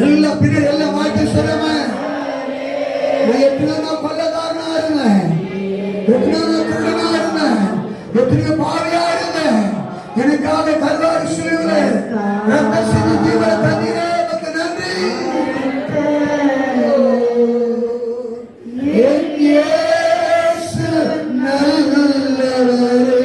எல்லா பின்னாடி எல்லாம் வாழ்க்கை சொல்லுவேன். நான் எத்தனை கொள்ளக்காரனா இருந்தேன், எத்தனை திருடனா இருந்தேன், எத்தனையோ பாவியா இருந்தேன். எனக்காக கல்வாரி சிலுவையில் ரத்தம் சிந்தி ஜீவனை தந்தீரே, உமக்கு நன்றி. என் இயேசு நல்லவரே,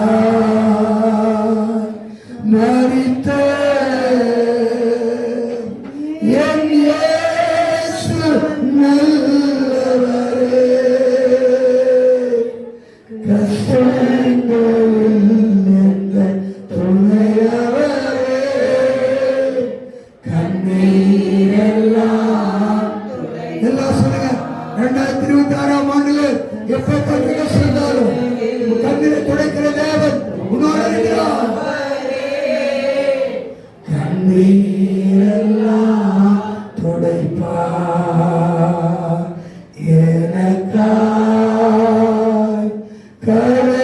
எனக்காய் மரித்த என் இயேசு நல்லவரே, கஷ்டங்களில் எங்கள் துணையவரே, கண்ணீரெல்லாம் எல்லாம் சொல்லுங்க. 2026ஆம் ஆண்டுல எப்ப கண்ணீர் சென்றாலும் கண்ணீரை துடைக்கிற தேவன் உன்னோடு இருக்கிறார். கண்ணீரெல்லாம் துடைப்பார் எனக்காய் கரரும்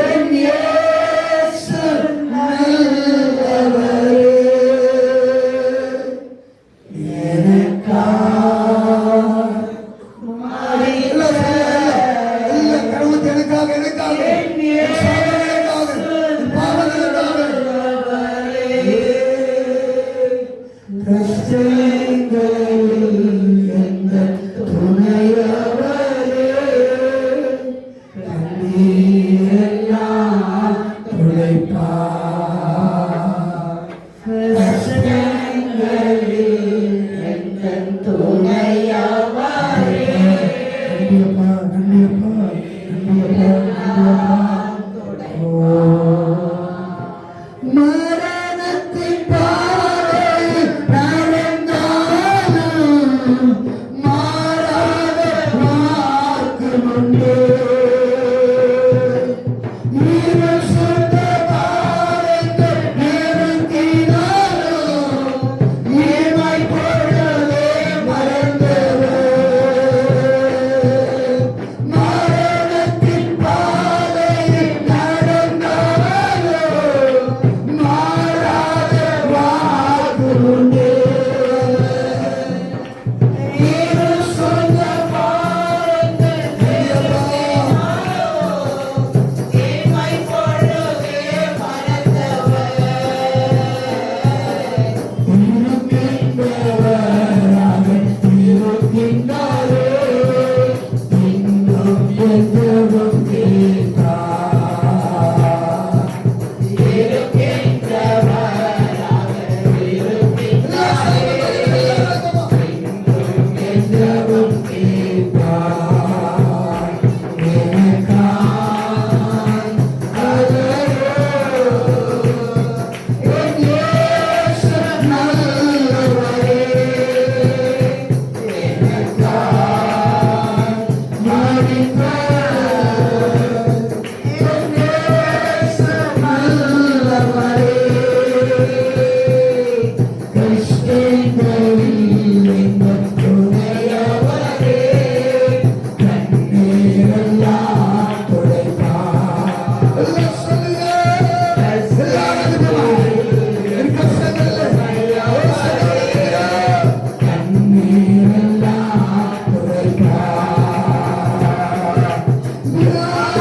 என் இயேசு நல்லவரே, எனக்காய் மரணத்தின் பாதையில் நடந்தாலும் மாறாத வாக்கு உண்டு. Yeah.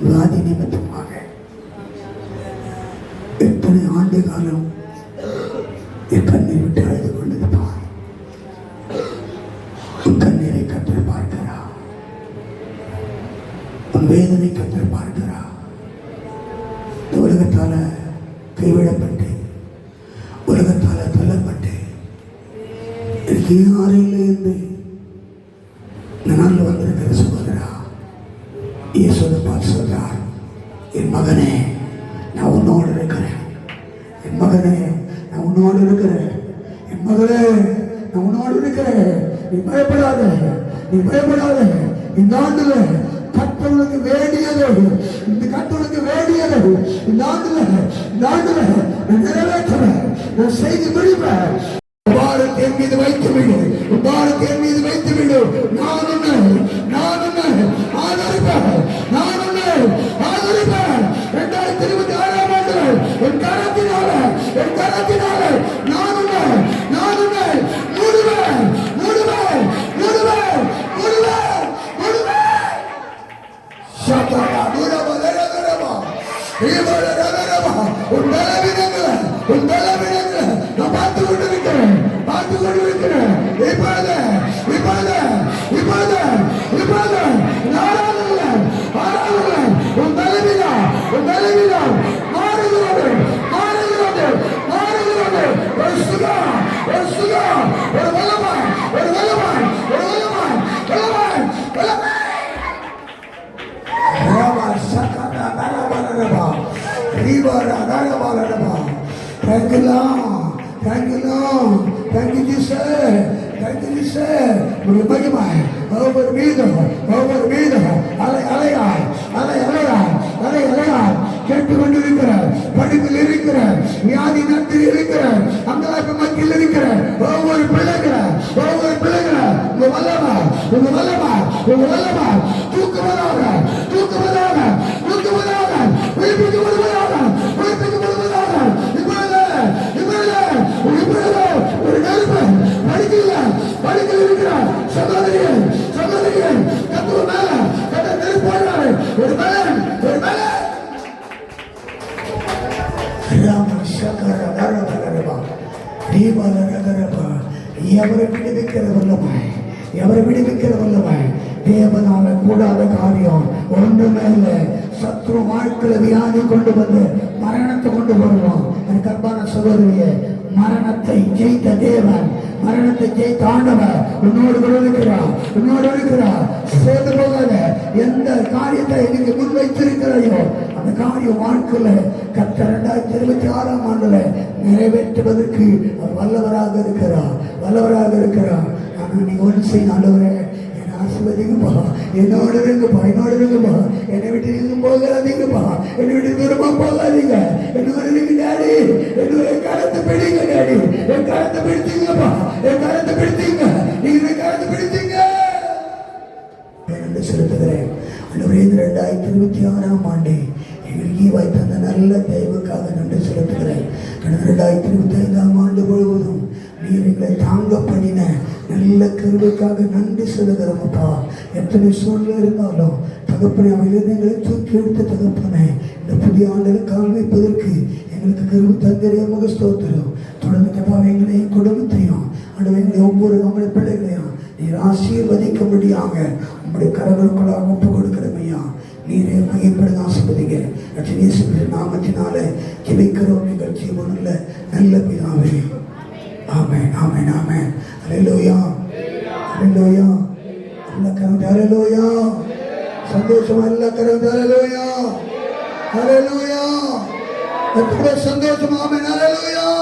வியாதி நிமித்தமாக எத்தனை ஆண்டு காலம் என் கண்ணை விட்டு அழுது கொண்டிருப்பார். உன் கண்ணீரை கத்தர் பார்க்கிறார். உன் வேதனை கத்தர் பார்க்கிறார். இந்த உலகத்தால கைவிடப்பட்டு உலகத்தால தள்ளப்பட்டு எனக்கு யாரையில் இருந்து இந்த நாளில் வந்திருக்கிற சகோதரா, இயேசுவை பார்த்து சொல்றார், என் மகனே நான் உன்னோடு இருக்கிறேன். என் மகனே நான் உன்னோடு இருக்கிறேன். என் மகளே நான் உன்னோடு இருக்கிறேன். நீ பயப்படாத, நீ பயப்படாத. இந்த ஆண்டுல கர்த்தருக்கு வேண்டியது, இந்த கர்த்தருக்கு வேண்டியது இந்த ஆண்டுல நான் நிறைவேற்றுவேன், நான் செய்து முடிப்பேன். பாரத் என் மீது வைத்து விடு, பாரத் என் மீது வைத்து விடு. நான் உன்னை ஆதரிப்பேன், நான் உன்னை ஆதரிப்பேன். 2026 ஆண்டு என் கரத்தினால நான் உன்னை மூடுவேன். சத்தமா மூடவரவரவா இவரவரவா உன் பலவீனங்களை நான் பார்த்து கொண்டிருக்கிறேன். இப்பொழுது ஆறாவது உன் பலவீனம் மாறுகிறது. ஒரு சுகம், ஒரு வல்லமை. Thank you, Jesus. மகிமாய் ஒவ்வொரு மீதும் அலையாய் கேட்டுக்கொண்டிருக்கிற, படிப்பில் இருக்கிற, வியாதி நத்தில் இருக்கிற, அங்கலாய்ப்பு மத்தியில் இருக்கிற ஒவ்வொரு பிள்ளைகளை உங்க வல்லமா தூக்குவதாக உயிர்ப்பிக்கு விடுவதாக. ஒரு நெருப்பு படிக்கல இருக்கிறார். சகோதரியை கத்துவ மேல நெருப்பு போடுறாரு. ஒரு பலன் எவரை விடுவிக்கிற வல்லமாய் தேவனால கூடாத காரியம் ஒன்றுமே இல்லை. சத்ரு வாழ்க்கையில வியாதி கொண்டு வந்து மரணத்தை கொண்டு வருவோம். எனக்கு அன்பான சகோதரியே, மரணத்தை ஜெயித்த தேவன், மரணத்தை ஜெயித்த ஆண்டவர் உன்னோடு இருக்கிறார். சேர்ந்து போகாத. எந்த காரியத்தை நீங்க முன் வைத்திருக்கிறாயோ அந்த காரியம் வாழ்க்கையில கர்த்தர் 2026 ஆண்டுல நிறைவேற்றுவதற்கு அவர் வல்லவராக இருக்கிறார். ஆனா நீங்க ஒன்று செய்ய, ஆண்டவரே ஆசீர்வதிங்கப்பா, என்னோட இருங்கப்பா, என்னை விட்டு நீங்க போகாதீங்கப்பா, என்னை விட்டு தூரமா போகாதீங்க. என்னோட இருக்கு டாடி, என்னோட கரத்தை பிடிங்க டாடி, என் கரத்தை பிடித்தீங்கப்பா, நீங்க கரத்தை பிடித்தீங்க. நன்றி செலுத்துகிறேன் ஆண்டவரே. 2026 ஆண்டு எங்களுக்கு வாய்த்த அந்த நல்ல தெய்வுக்காக நன்றி செலுத்துகிறேன். கடந்த 2025 ஆண்டு முழுவதும் நீர் எங்களை தாங்க பண்ணின நல்ல கருவுக்காக நன்றி செலுத்துகிறோம்ப்பா. எத்தனை சூழ்நிலை இருந்தாலும் தகப்பனை அவையிலிருந்து எங்களை தூக்கி எடுத்த தகப்பனை இந்த புதிய ஆண்டில் கால் வைப்பதற்கு எங்களுக்கு கருவு தந்திரியாக ஸ்தோத்திரம். தொடர்ந்து கப்பாவை எங்களையும் குடும்பத்தையும் எங்களை ஒவ்வொரு நம்முடைய பிள்ளைகளையும் நீர் ஆசீர்வதிக்கும்படியாக உங்களுடைய கரங்களுக்குள்ளாக ஒப்பு கொடுக்கிறமையா. நீரே மகிழ்ப்படுத்த ஆசீர்வதிங்க. நாமத்தினால ஜெபிக்கிறோம் எங்கள் ஜீவனுள்ள நல்ல பிதாவே. ஆமென். அல்லேலூயா. எல்லா கரங்களும் அல்லேலூயா. சந்தோஷமா எல்லா கரங்களும் அல்லேலூயா. ஹalleluya. எத்தனை சந்தோஷம். ஆமென். ஹalleluya.